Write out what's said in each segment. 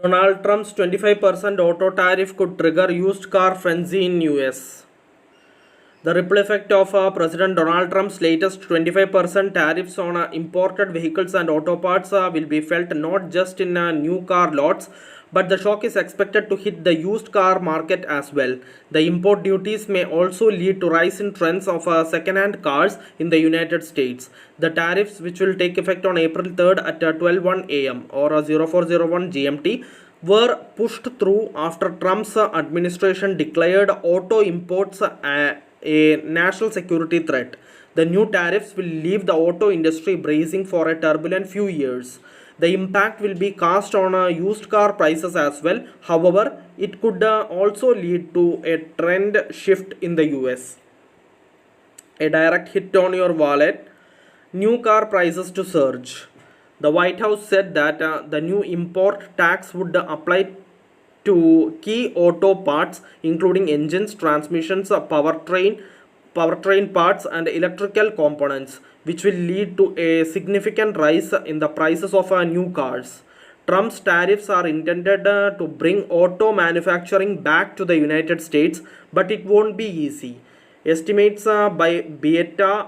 Donald Trump's 25% auto tariff could trigger used car frenzy in US. The ripple effect of President Donald Trump's latest 25% tariffs on imported vehicles and auto parts will be felt not just in new car lots, but the shock is expected to hit the used car market as well. The import duties may also lead to rise in trends of second-hand cars in the United States. The tariffs, which will take effect on April 3rd at 12:01 a.m. or 0401 GMT, were pushed through after Trump's administration declared auto imports a national security threat. The new tariffs will leave the auto industry bracing for a turbulent few years. The impact will be cast on used car prices as well. However, it could also lead to a trend shift in the US. A direct hit on your wallet, new car prices to surge. The White House said that the new import tax would apply to key auto parts including engines, transmissions, powertrain parts and electrical components, which will lead to a significant rise in the prices of new cars. Trump's tariffs are intended to bring auto manufacturing back to the United States, but it won't be easy. Estimates by Beata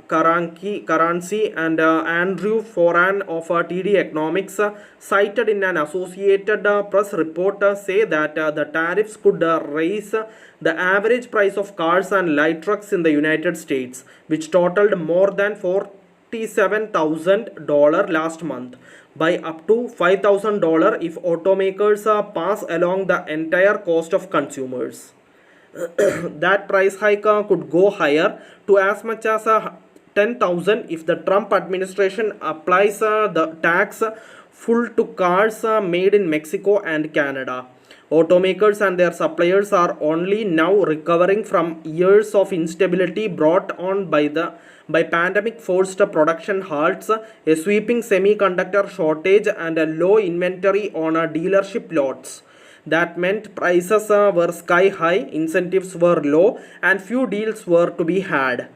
Karanci and Andrew Foran of TD Economics, cited in an Associated Press report, say that the tariffs could raise the average price of cars and light trucks in the United States, which totaled more than $47,000 last month, by up to $5,000 if automakers pass along the entire cost of consumers. That price hike could go higher to as much as 10,000 if the Trump administration applies the tax full to cars made in Mexico and Canada. Automakers and their suppliers are only now recovering from years of instability brought on by pandemic forced production halts, a sweeping semiconductor shortage and a low inventory on dealership lots. That meant prices were sky high, incentives were low, and few deals were to be had.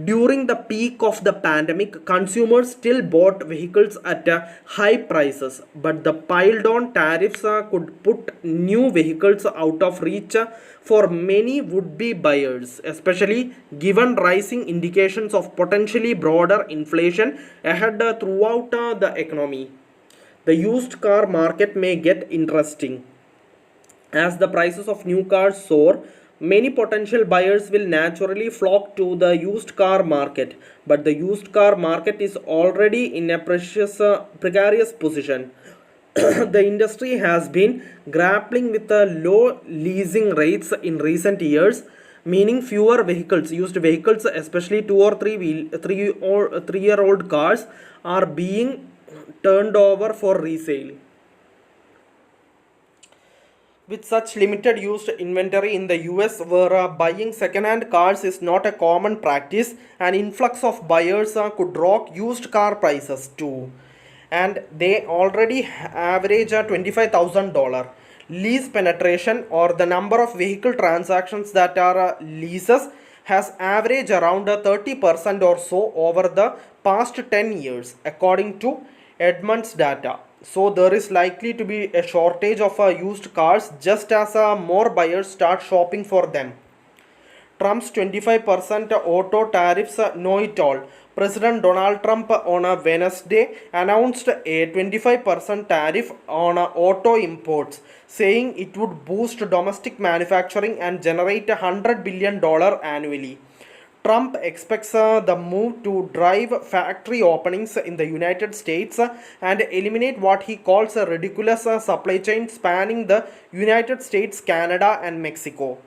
During the peak of the pandemic, consumers still bought vehicles at high prices, but the piled on tariffs could put new vehicles out of reach for many would be buyers, especially given rising indications of potentially broader inflation ahead throughout the economy. The used car market may get interesting. As the prices of new cars soar, many potential buyers will naturally flock to the used car market, but the used car market is already in a precarious position. The industry has been grappling with the low leasing rates in recent years, meaning fewer used vehicles, especially 3 year old cars, are being turned over for resale. With such limited used inventory in the US, where buying second-hand cars is not a common practice, an influx of buyers could rock used car prices too. And they already average $25,000. Lease penetration, or the number of vehicle transactions that are leases, has averaged around 30% or so over the past 10 years, according to Edmunds data. So there is likely to be a shortage of used cars just as more buyers start shopping for them. Trump's 25% auto tariffs know it all. President Donald Trump on a Wednesday announced a 25% tariff on auto imports, saying it would boost domestic manufacturing and generate $100 billion annually. Trump expects the move to drive factory openings in the United States and eliminate what he calls a ridiculous supply chain spanning the United States, Canada, and Mexico.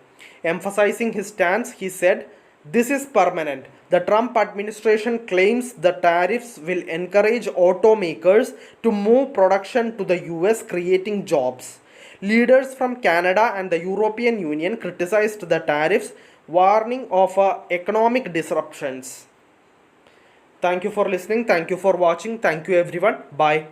Emphasizing his stance, he said, "This is permanent." The Trump administration claims the tariffs will encourage automakers to move production to the US, creating jobs. Leaders from Canada and the European Union criticized the tariffs, warning of economic disruptions. Thank you for listening. Thank you for watching. Thank you everyone. Bye.